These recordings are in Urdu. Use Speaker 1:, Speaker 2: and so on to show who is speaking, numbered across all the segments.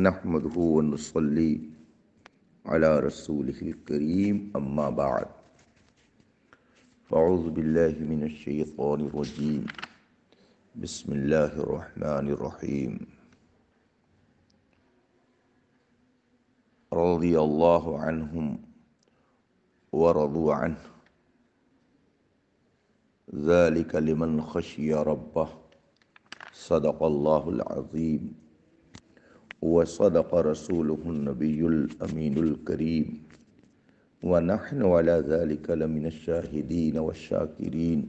Speaker 1: نحمده ونصلي على رسوله الكريم اما بعد فاعوذ بالله من الشيطان الرجيم بسم الله الرحمن الرحيم رضي الله عنهم ورضوا عنه ذلك لمن خشي ربه صدق الله العظيم وصدق رسوله النبي الأمين الكريم ونحن على ذلك لمن الشاهدين والشاكرين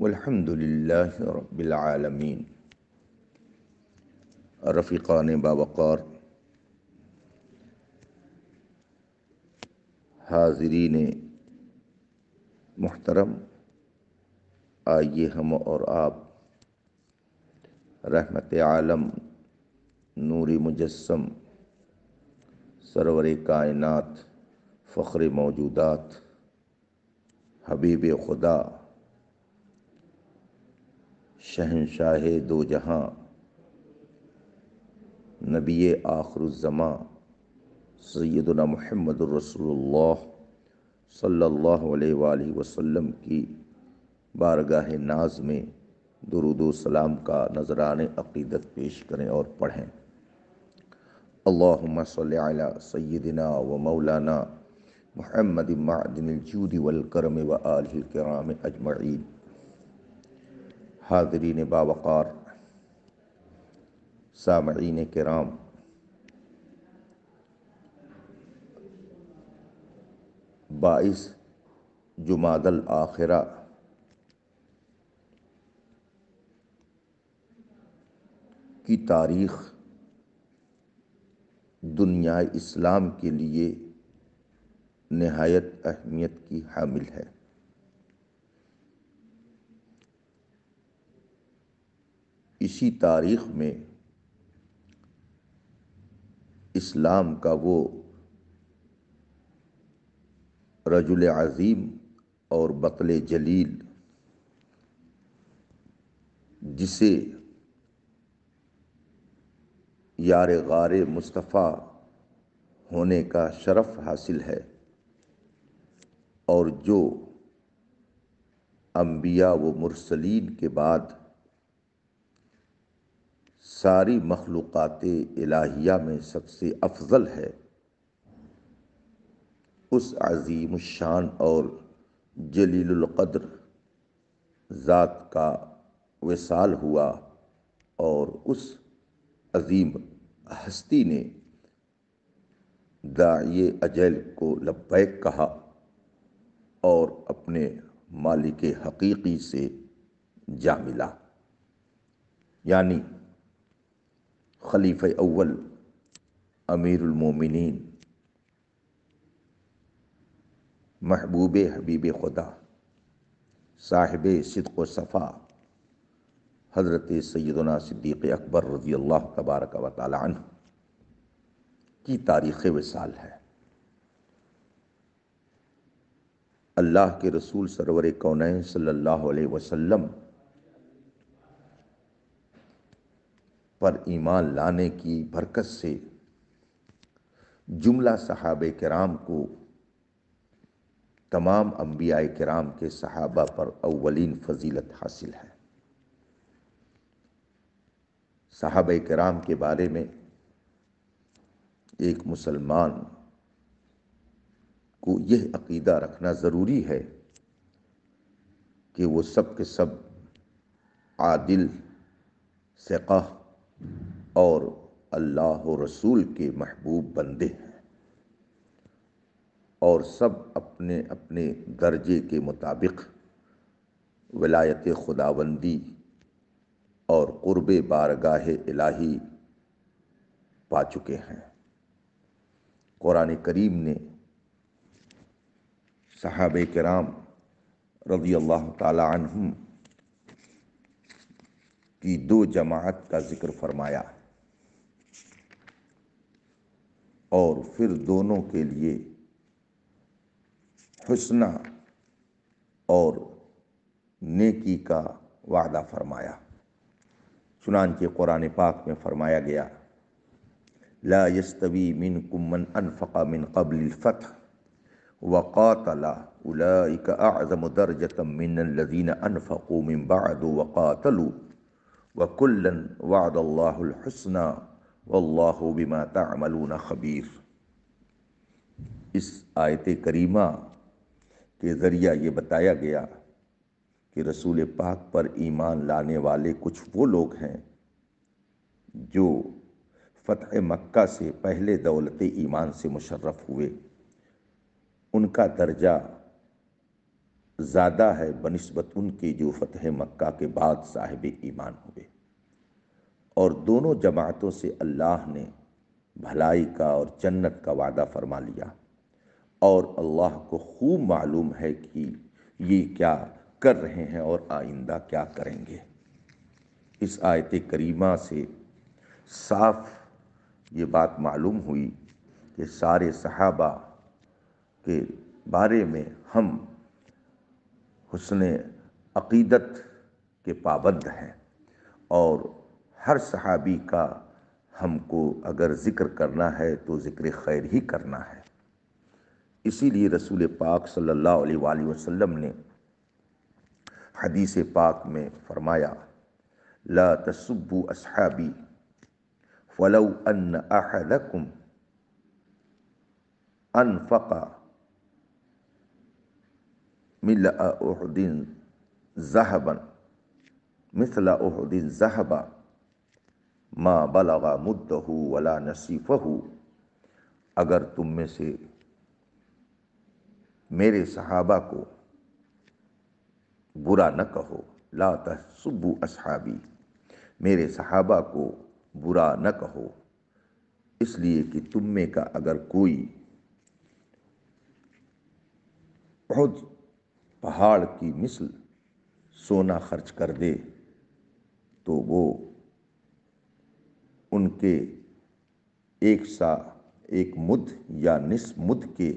Speaker 1: والحمد لله رب العالمين۔ رفیقان باوقار، حاضرین محترم، آئیے ہم اور آپ رحمت عالم، نور مجسم، سرور کائنات، فخر موجودات، حبیب خدا، شہنشاہ دو جہاں، نبی آخر الزماں سیدنا محمد الرسول اللہ صلی اللہ علیہ وآلہ وسلم کی بارگاہ ناز میں درود و سلام کا نذران عقیدت پیش کریں اور پڑھیں۔ اللہم صلی علی سیدنا و مولانا محمد معدن الجود والکرم و آلہ الکرام اجمعین۔ حاضرین باوقار، سامعین کرام، بائیس جمادی الآخرہ کی تاریخ دنیا اسلام کے لیے نہایت اہمیت کی حامل ہے۔ اسی تاریخ میں اسلام کا وہ رجل عظیم اور بطل جلیل جسے یار غار مصطفیٰ ہونے کا شرف حاصل ہے، اور جو انبیاء و مرسلین کے بعد ساری مخلوقات الہیہ میں سب سے افضل ہے، اس عظیم الشان اور جلیل القدر ذات کا وصال ہوا، اور اس عظیم ہستی نے داعی اجل کو لبیک کہا اور اپنے مالک حقیقی سے جا ملا، یعنی خلیفہ اول، امیر المومنین، محبوب حبیب خدا، صاحب صدق و صفا، حضرت سیدنا صدیق اکبر رضی اللہ تبارک و تعالی عنہ کی تاریخ وصال ہے۔ اللہ کے رسول سرور کونین صلی اللہ علیہ وسلم پر ایمان لانے کی برکت سے جملہ صحابہ کرام کو تمام انبیاء کرام کے صحابہ پر اولین فضیلت حاصل ہے۔ صحابہ کرام کے بارے میں ایک مسلمان کو یہ عقیدہ رکھنا ضروری ہے کہ وہ سب کے سب عادل، ثقہ اور اللہ و رسول کے محبوب بندے ہیں، اور سب اپنے اپنے درجے کے مطابق ولایت خداوندی اور قرب بارگاہ الہی پا چکے ہیں۔ قرآن کریم نے صحابہ کرام رضی اللہ تعالی عنہم کی دو جماعت کا ذکر فرمایا، اور پھر دونوں کے لیے حسنہ اور نیکی کا وعدہ فرمایا۔ چنانچہ قرآن پاک میں فرمایا گیا لا يستوي منكم من انفق من قبل الفتح وقاتل اولئك اعظم درجة من الذين انفقوا من بعد وقاتلوا وكلا وعد الله الحسنى واللہ بما تعملون خبیر۔ اس آیت کریمہ کے ذریعہ یہ بتایا گیا کہ رسول پاک پر ایمان لانے والے کچھ وہ لوگ ہیں جو فتح مکہ سے پہلے دولت ایمان سے مشرف ہوئے، ان کا درجہ زیادہ ہے بنسبت ان کے جو فتح مکہ کے بعد صاحب ایمان ہوئے، اور دونوں جماعتوں سے اللہ نے بھلائی کا اور جنت کا وعدہ فرما لیا، اور اللہ کو خوب معلوم ہے کہ یہ کیا کر رہے ہیں اور آئندہ کیا کریں گے۔ اس آیت کریمہ سے صاف یہ بات معلوم ہوئی کہ سارے صحابہ کے بارے میں ہم حسن عقیدت کے پابند ہیں، اور ہر صحابی کا ہم کو اگر ذکر کرنا ہے تو ذکر خیر ہی کرنا ہے۔ اسی لیے رسول پاک صلی اللہ علیہ وآلہ وسلم نے حدیث پاک میں فرمایا، لا تسبوا اصحابی ولو ان احدکم انفق ملء احد ذهبا مثل احد ذهبا ما بلغ مدہ ولا نصیفہ۔ اگر تم میں سے میرے صحابہ کو برا نہ کہو، لا تسبوا اصحابی، میرے صحابہ کو برا نہ کہو، اس لیے کہ تم میں کا اگر کوئی احد پہاڑ کی مثل سونا خرچ کر دے تو وہ ان کے ایک مد یا نصف مد کے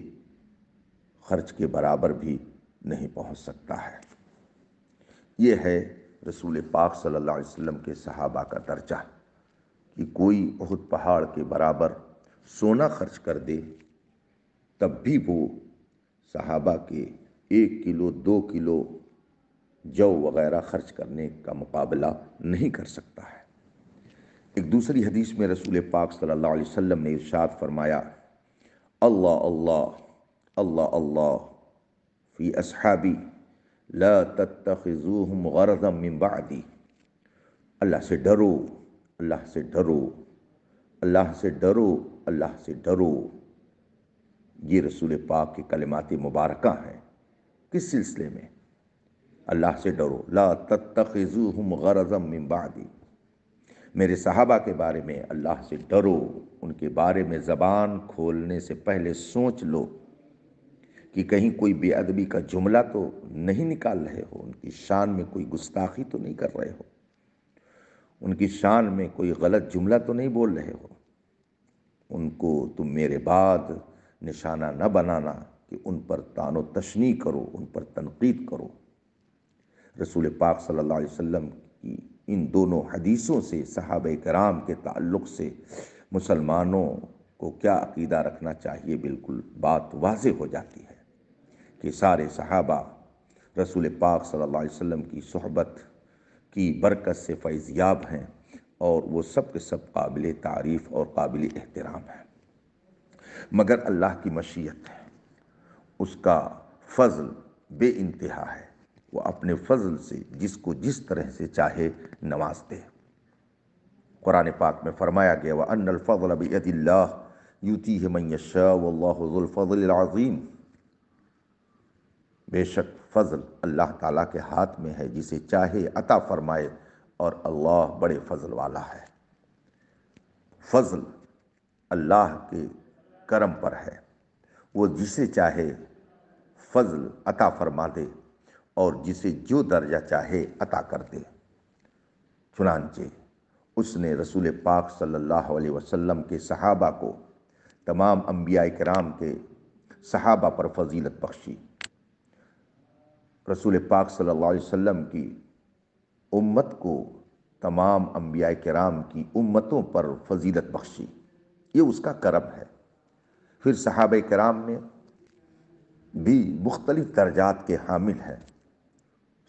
Speaker 1: خرچ کے برابر بھی نہیں پہنچ سکتا ہے۔ یہ ہے رسول پاک صلی اللہ علیہ وسلم کے صحابہ کا درجہ کہ کوئی احد پہاڑ کے برابر سونا خرچ کر دے تب بھی وہ صحابہ کے 1 کلو 2 کلو جو وغیرہ خرچ کرنے کا مقابلہ نہیں کر سکتا ہے۔ ایک دوسری حدیث میں رسول پاک صلی اللہ علیہ وسلم نے ارشاد فرمایا، اللہ اللہ اللہ اللہ فی اصحابی لا تتخذوہم غرضا من بعدی، اللہ سے ڈرو، اللہ سے ڈرو، اللہ سے ڈرو، اللہ سے ڈرو۔ یہ رسول پاک کے کلمات مبارکہ ہیں۔ کس سلسلے میں؟ اللہ سے ڈرو، لا تتخذوہم غرضا من بعدی، میرے صحابہ کے بارے میں اللہ سے ڈرو، ان کے بارے میں زبان کھولنے سے پہلے سوچ لو کہ کہیں کوئی بے ادبی کا جملہ تو نہیں نکال رہے ہو، ان کی شان میں کوئی گستاخی تو نہیں کر رہے ہو، ان کی شان میں کوئی غلط جملہ تو نہیں بول رہے ہو۔ ان کو تم میرے بعد نشانہ نہ بنانا کہ ان پر طعن و تشنیع کرو، ان پر تنقید کرو۔ رسول پاک صلی اللہ علیہ وسلم کی ان دونوں حدیثوں سے صحابہ کرام کے تعلق سے مسلمانوں کو کیا عقیدہ رکھنا چاہیے بالکل بات واضح ہو جاتی ہے کہ سارے صحابہ رسول پاک صلی اللہ علیہ وسلم کی صحبت کی برکت سے فیض یاب ہیں، اور وہ سب کے سب قابل تعریف اور قابل احترام ہیں، مگر اللہ کی مشیت ہے، اس کا فضل بے انتہا ہے، وہ اپنے فضل سے جس کو جس طرح سے چاہے نوازتے ہیں۔ قرآن پاک میں فرمایا گیا، وَأَنَّ الْفَضْلَ بِيَدِ اللَّهِ يُؤْتِيهِ مَن يَشَاءُ وَاللَّهُ ذُو الْفَضْلِ الْعَظِيمِ، بے شک فضل اللہ تعالیٰ کے ہاتھ میں ہے، جسے چاہے عطا فرمائے، اور اللہ بڑے فضل والا ہے۔ فضل اللہ کے کرم پر ہے، وہ جسے چاہے فضل عطا فرما دے اور جسے جو درجہ چاہے عطا کر دے۔ چنانچہ اس نے رسول پاک صلی اللہ علیہ وسلم کے صحابہ کو تمام انبیاء کرام کے صحابہ پر فضیلت بخشی، رسول پاک صلی اللہ علیہ وسلم کی امت کو تمام انبیاء کرام کی امتوں پر فضیلت بخشی، یہ اس کا کرم ہے۔ پھر صحابہ کرام میں بھی مختلف درجات کے حامل ہیں،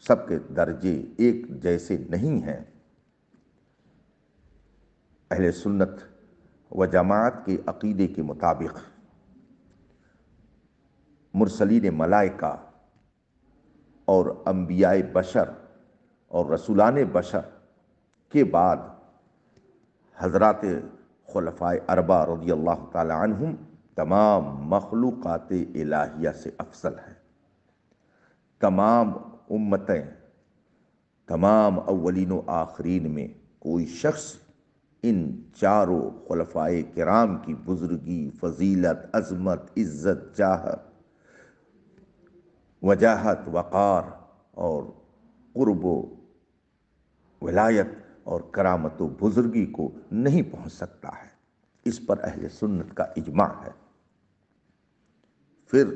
Speaker 1: سب کے درجے ایک جیسے نہیں ہیں۔ اہل سنت و جماعت کے عقیدے کے مطابق مرسلین ملائکہ اور انبیاء بشر اور رسولان بشر کے بعد حضرات خلفائے اربعہ رضی اللہ تعالی عنہم تمام مخلوقات الہیہ سے افضل ہیں۔ تمام امتیں، تمام اولین و آخرین میں کوئی شخص ان چاروں خلفائے کرام کی بزرگی، فضیلت، عظمت، عزت، جاہت، وجاہت، وقار اور قرب و ولایت اور کرامت و بزرگی کو نہیں پہنچ سکتا ہے۔ اس پر اہل سنت کا اجماع ہے۔ پھر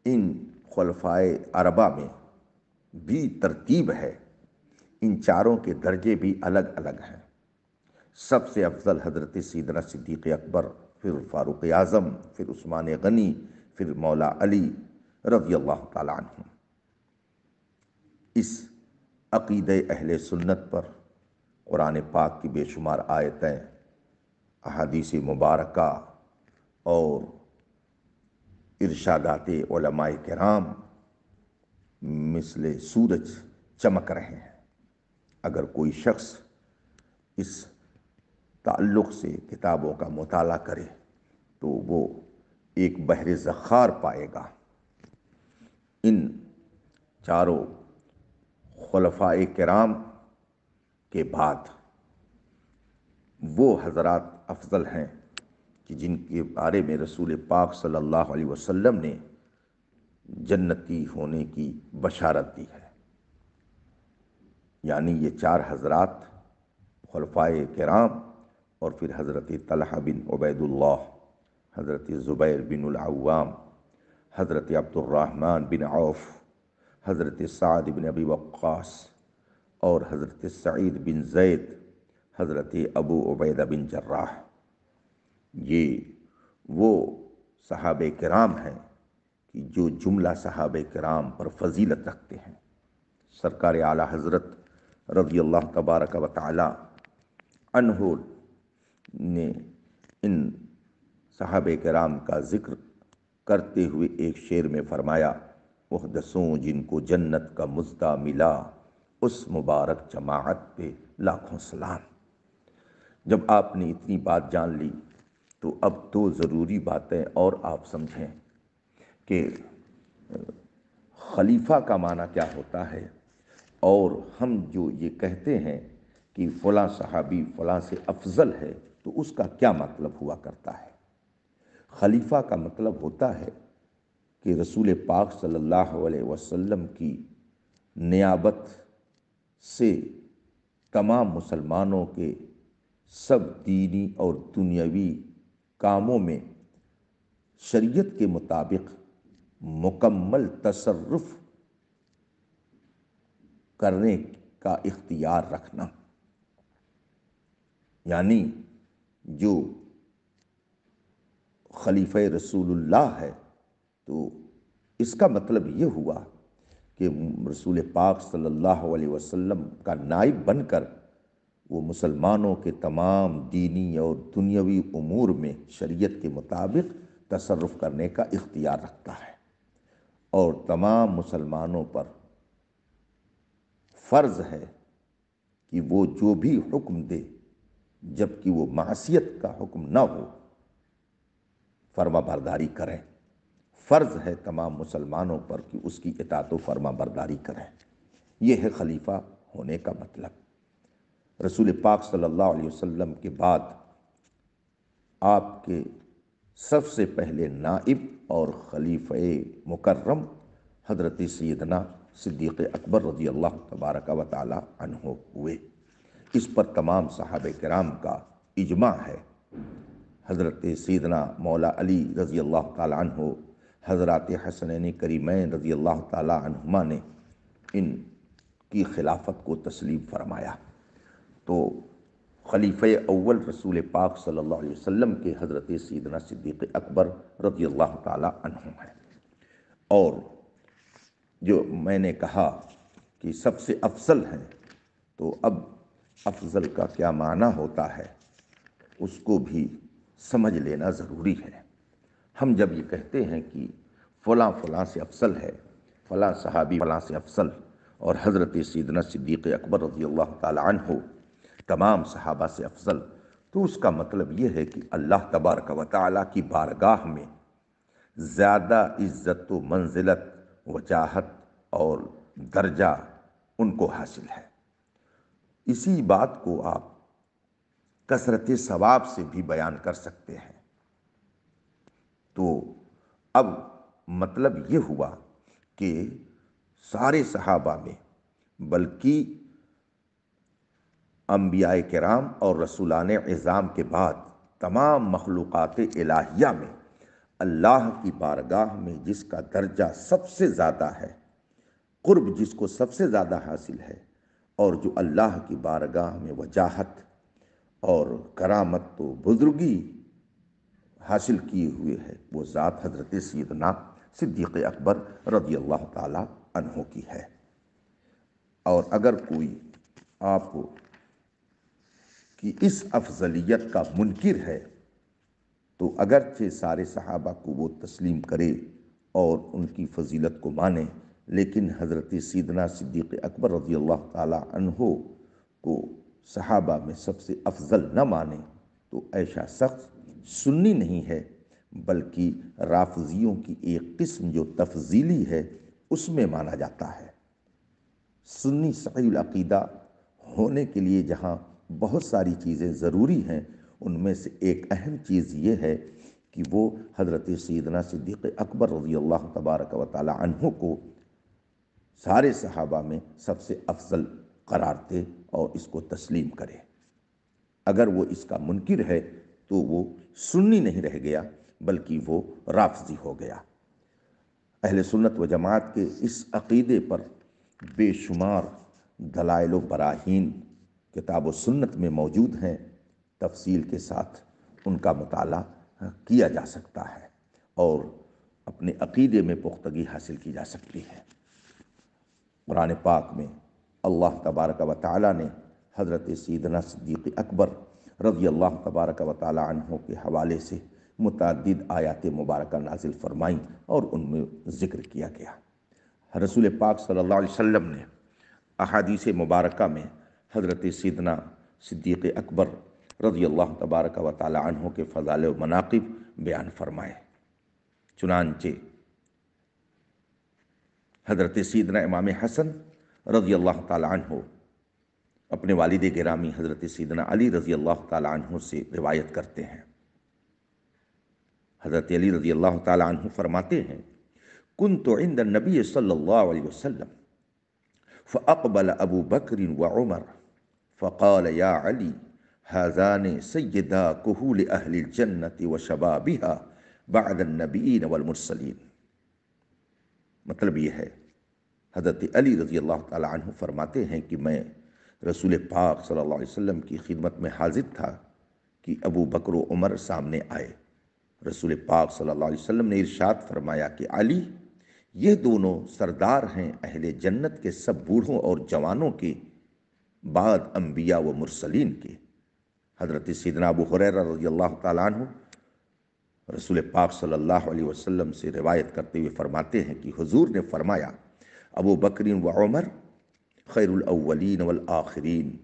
Speaker 1: ان خلفائے اربعہ میں بھی ترتیب ہے، ان چاروں کے درجے بھی الگ الگ ہیں۔ سب سے افضل حضرت سیدنا صدیق اکبر، پھر فاروق اعظم، پھر عثمان غنی، پھر مولا علی رضی اللہ تعالی عنہ۔ اس عقیدہ اہل سنت پر قرآن پاک کی بے شمار آیتیں، احادیث مبارکہ اور ارشادات علماء کرام مثل سورج چمک رہے ہیں۔ اگر کوئی شخص اس تعلق سے کتابوں کا مطالعہ کرے تو وہ ایک بحر ذخار پائے گا۔ ان چاروں خلفائے کرام کے بعد وہ حضرات افضل ہیں کہ جن کے بارے میں رسول پاک صلی اللہ علیہ وسلم نے جنتی ہونے کی بشارت دی ہے۔ یعنی یہ چار حضرات خلفائے کرام اور پھر حضرت طلحہ بن عبید اللہ، حضرت زبیر بن العوام، حضرت عبد الرحمن بن عوف، حضرت سعد بن ابی وقاص اور حضرت سعید بن زید، حضرت ابو عبیدہ بن جراح، یہ وہ صحابہ کرام ہیں کہ جو جملہ صحابہ کرام پر فضیلت رکھتے ہیں۔ سرکار اعلیٰ حضرت رضی اللہ تبارک و تعالی عنہ نے ان صحابہ کرام کا ذکر کرتے ہوئے ایک شعر میں فرمایا، محدثوں جن کو جنت کا مژدہ ملا، اس مبارک جماعت پہ لاکھوں سلام۔ جب آپ نے اتنی بات جان لی تو اب دو ضروری باتیں اور آپ سمجھیں کہ خلیفہ کا معنی کیا ہوتا ہے، اور ہم جو یہ کہتے ہیں کہ فلاں صحابی فلاں سے افضل ہے تو اس کا کیا مطلب ہوا کرتا ہے۔ خلیفہ کا مطلب ہوتا ہے کہ رسول پاک صلی اللہ علیہ وسلم کی نیابت سے تمام مسلمانوں کے سب دینی اور دنیاوی کاموں میں شریعت کے مطابق مکمل تصرف کرنے کا اختیار رکھنا۔ یعنی جو خلیفہ رسول اللہ ہے تو اس کا مطلب یہ ہوا کہ رسول پاک صلی اللہ علیہ وسلم کا نائب بن کر وہ مسلمانوں کے تمام دینی اور دنیاوی امور میں شریعت کے مطابق تصرف کرنے کا اختیار رکھتا ہے، اور تمام مسلمانوں پر فرض ہے کہ وہ جو بھی حکم دے جبکہ وہ معصیت کا حکم نہ ہو فرما برداری کریں۔ فرض ہے تمام مسلمانوں پر کہ اس کی اطاعت و فرما برداری کریں۔ یہ ہے خلیفہ ہونے کا مطلب۔ رسول پاک صلی اللہ علیہ وسلم کے بعد آپ کے سب سے پہلے نائب اور خلیفہ مکرم حضرت سیدنا صدیق اکبر رضی اللہ تبارک و تعالی عنہ ہوئے۔ اس پر تمام صحابہ کرام کا اجماع ہے۔ حضرت سیدنا مولا علی رضی اللہ تعالی عنہ، حضرات حسنین کریمین رضی اللہ تعالی عنہما نے ان کی خلافت کو تسلیم فرمایا۔ تو خلیفہ اول رسول پاک صلی اللہ علیہ وسلم کے حضرت سیدنا صدیق اکبر رضی اللہ تعالی عنہ ہیں۔ اور جو میں نے کہا کہ سب سے افضل ہیں، تو اب افضل کا کیا معنی ہوتا ہے اس کو بھی سمجھ لینا ضروری ہے۔ ہم جب یہ کہتے ہیں کہ فلاں فلاں سے افضل ہے، فلاں صحابی فلاں سے افضل، اور حضرت سیدنا صدیق اکبر رضی اللہ تعالی عنہ تمام صحابہ سے افضل، تو اس کا مطلب یہ ہے کہ اللہ تبارک و تعالیٰ کی بارگاہ میں زیادہ عزت و منزلت، وجاہت اور درجہ ان کو حاصل ہے۔ اسی بات کو آپ کثرت ثواب سے بھی بیان کر سکتے ہیں۔ تو اب مطلب یہ ہوا کہ سارے صحابہ میں، بلکہ انبیاء کرام اور رسولان عظام کے بعد تمام مخلوقات الہیہ میں اللہ کی بارگاہ میں جس کا درجہ سب سے زیادہ ہے، قرب جس کو سب سے زیادہ حاصل ہے، اور جو اللہ کی بارگاہ میں وجاہت اور کرامت و بزرگی حاصل کیے ہوئے ہے، وہ ذات حضرت سیدنا صدیق اکبر رضی اللہ تعالی عنہ کی ہے۔ اور اگر کوئی آپ کی اس افضلیت کا منکر ہے، تو اگرچہ سارے صحابہ کو وہ تسلیم کرے اور ان کی فضیلت کو مانے، لیکن حضرت سیدنا صدیق اکبر رضی اللہ تعالی عنہ کو صحابہ میں سب سے افضل نہ مانے، تو ایسا شخص سنی نہیں ہے، بلکہ رافضیوں کی ایک قسم جو تفضیلی ہے اس میں مانا جاتا ہے۔ سنی صحیح العقیدہ ہونے کے لیے جہاں بہت ساری چیزیں ضروری ہیں، ان میں سے ایک اہم چیز یہ ہے کہ وہ حضرت سیدنا صدیق اکبر رضی اللہ تبارک و تعالی عنہ کو سارے صحابہ میں سب سے افضل قرار دے اور اس کو تسلیم کرے۔ اگر وہ اس کا منکر ہے تو وہ سنی نہیں رہ گیا، بلکہ وہ رافضی ہو گیا۔ اہل سنت و جماعت کے اس عقیدے پر بے شمار دلائل و براہین کتاب و سنت میں موجود ہیں، تفصیل کے ساتھ ان کا مطالعہ کیا جا سکتا ہے اور اپنے عقیدے میں پختگی حاصل کی جا سکتی ہے۔ قرآن پاک میں اللہ تبارک و تعالیٰ نے حضرت سیدنا صدیق اکبر رضی اللہ تبارک و تعالیٰ عنہ کے حوالے سے متعدد آیات مبارکہ نازل فرمائیں اور ان میں ذکر کیا گیا۔ رسول پاک صلی اللہ علیہ وسلم نے احادیث مبارکہ میں حضرت سیدنا صدیق اکبر رضی اللہ تبارک و تعالیٰ عنہ کے فضائل و مناقب بیان فرمائے۔ چنانچہ حضرت سیدنا امام حسن رضی اللہ تعالیٰ عنہ اپنے والد گرامی حضرت سیدنا علی رضی اللہ تعالیٰ عنہ سے روایت کرتے ہیں۔ حضرت علی رضی اللہ تعالیٰ عنہ فرماتے ہیں، كنت عند النبی صلی اللہ علیہ وسلم فأقبل ابو بکر وعمر فقال یا علی هذان سیدا کہول اہل الجنة وشبابها بعد النبیین والمرسلین۔ مطلب یہ ہے، حضرت علی رضی اللہ تعالیٰ عنہ فرماتے ہیں کہ میں رسول پاک صلی اللہ علیہ وسلم کی خدمت میں حاضر تھا کہ ابو بکر و عمر سامنے آئے۔ رسول پاک صلی اللہ علیہ وسلم نے ارشاد فرمایا کہ علی، یہ دونوں سردار ہیں اہل جنت کے سب بوڑھوں اور جوانوں کے بعد انبیاء و مرسلین کے۔ حضرت سیدنا ابو ہریرہ رضی اللہ تعالیٰ عنہ رسول پاک صلی اللہ علیہ وسلم سے روایت کرتے ہوئے فرماتے ہیں کہ حضور نے فرمایا، ابو بکر و عمر خیر الاولین والآخرین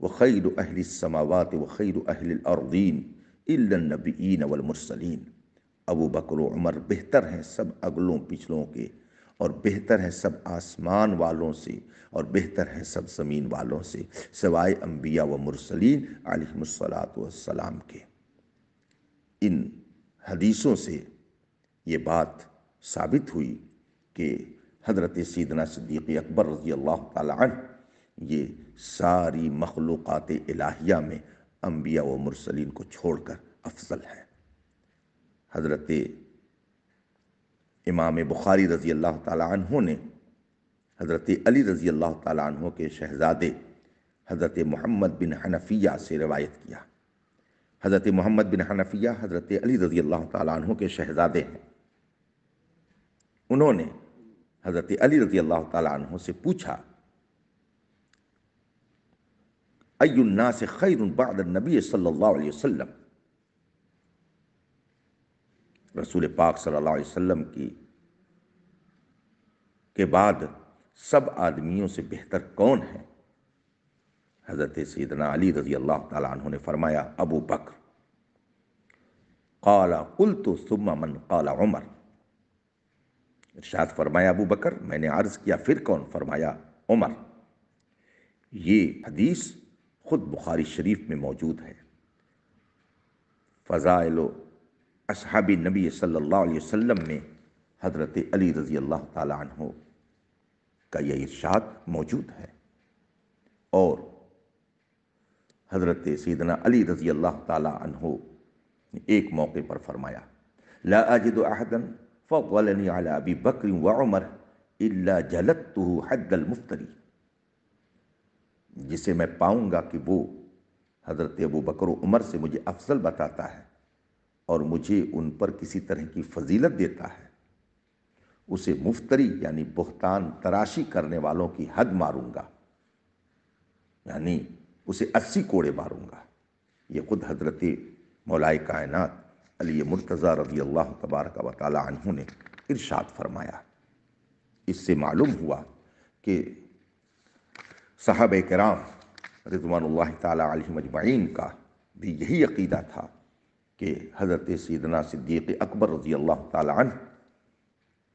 Speaker 1: وخیر اہل السماوات وخیر اہل الارضین الا النبیین والمرسلین۔ ابو بکر و عمر بہتر ہیں سب اگلوں پچھلوں کے، اور بہتر ہیں سب آسمان والوں سے، اور بہتر ہیں سب زمین والوں سے، سوائے انبیاء و مرسلین علیہم الصلاۃ والسلام کے۔ ان حدیثوں سے یہ بات ثابت ہوئی کہ حضرت سیدنا صدیق اکبر رضی اللہ تعالیٰ عنہ یہ ساری مخلوقات الہیہ میں انبیاء و مرسلین کو چھوڑ کر افضل ہے۔ حضرت امام بخاری رضی اللہ تعالیٰ عنہ نے حضرت علی رضی اللہ تعالیٰ عنہ کے شہزادے حضرت محمد بن حنفیہ سے روایت کیا۔ حضرت محمد بن حنفیہ حضرت علی رضی اللہ تعالیٰ عنہ کے شہزادے ہیں۔ انہوں نے حضرت علی رضی اللہ تعالیٰ عنہ سے پوچھا، ای الناس خیر بعد النبی صلی اللہ علیہ وسلم، رسول پاک صلی اللہ علیہ وسلم کے بعد سب آدمیوں سے بہتر کون ہے؟ حضرت سیدنا علی رضی اللہ تعالیٰ عنہ نے فرمایا، ابو بکر۔ قال قلت ثم من؟ قال عمر۔ ارشاد فرمایا ابو بکر، میں نے عرض کیا پھر کون؟ فرمایا عمر۔ یہ حدیث خود بخاری شریف میں موجود ہے۔ فضائل اصحاب نبی صلی اللہ علیہ وسلم میں حضرت علی رضی اللہ تعالیٰ عنہ کا یہ ارشاد موجود ہے۔ اور حضرت سیدنا علی رضی اللہ تعالیٰ عنہ نے ایک موقع پر فرمایا، لا اجد احدا فضلنی علی ابی بکر وعمر الا جلدته حد المفتری، جسے میں پاؤں گا کہ وہ حضرت ابو بکر و عمر سے مجھے افضل بتاتا ہے اور مجھے ان پر کسی طرح کی فضیلت دیتا ہے، اسے مفتری یعنی بہتان تراشی کرنے والوں کی حد ماروں گا، یعنی اسے 80 کوڑے ماروں گا۔ یہ خود حضرت مولائے کائنات علی مرتضیٰ رضی اللہ تبارک و تعالی عنہ نے ارشاد فرمایا۔ اس سے معلوم ہوا کہ صحابہ کرام رضوان اللہ تعالی علیہم اجمعین کا بھی یہی عقیدہ تھا کہ حضرت سیدنا صدیق اکبر رضی اللہ تعالی عنہ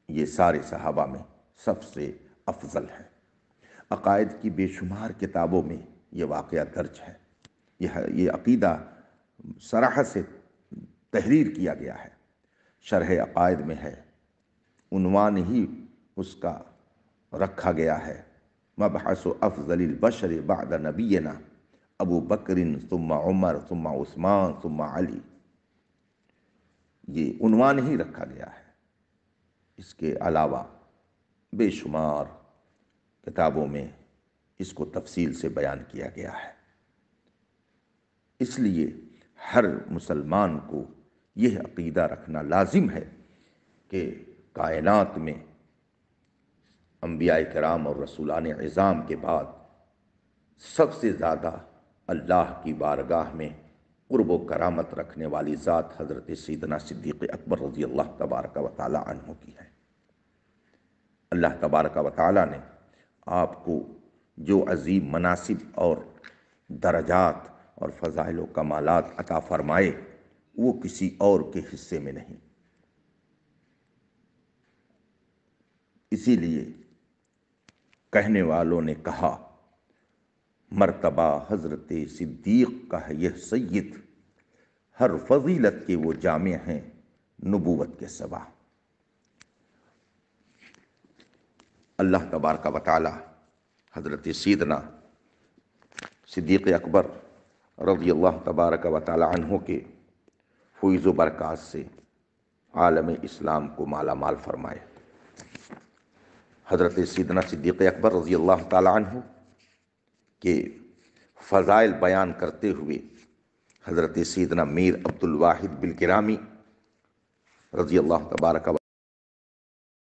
Speaker 1: یہ سارے صحابہ میں سب سے افضل ہیں۔ عقائد کی بے شمار کتابوں میں یہ واقعہ درج ہے۔ یہ عقیدہ صراحت سے تحریر کیا گیا ہے، شرح عقائد میں ہے، عنوان ہی اس کا رکھا گیا ہے، مبحث افضل البشر بعد نبینا ابو بکر ثم عمر ثم عثمان ثم علی، یہ عنوان ہی رکھا گیا ہے۔ اس کے علاوہ بے شمار کتابوں میں اس کو تفصیل سے بیان کیا گیا ہے۔ اس لیے ہر مسلمان کو یہ عقیدہ رکھنا لازم ہے کہ کائنات میں انبیاء کرام اور رسولان عظام کے بعد سب سے زیادہ اللہ کی بارگاہ میں قرب و کرامت رکھنے والی ذات حضرت سیدنا صدیق اکبر رضی اللہ تبارک و تعالی عنہ کی ہے۔ اللہ تبارک و تعالی نے آپ کو جو عظیم مناصب اور درجات اور فضائل و کمالات عطا فرمائے وہ کسی اور کے حصے میں نہیں۔ اسی لیے کہنے والوں نے کہا، مرتبہ حضرت صدیق کا ہے یہ سید، ہر فضیلت کے وہ جامع ہیں نبوت کے سوا۔ اللہ تبارک و تعالی حضرت سیدنا صدیق اکبر رضی اللہ تبارک و تعالی عنہ کے فیض و برکات سے عالم اسلام کو مالا مال فرمائے۔ حضرت سیدنا صدیق اکبر رضی اللہ تعالی عنہ کے فضائل بیان کرتے ہوئے حضرت سیدنا میر عبد الواحد بالکرامی رضی اللہ تبارک و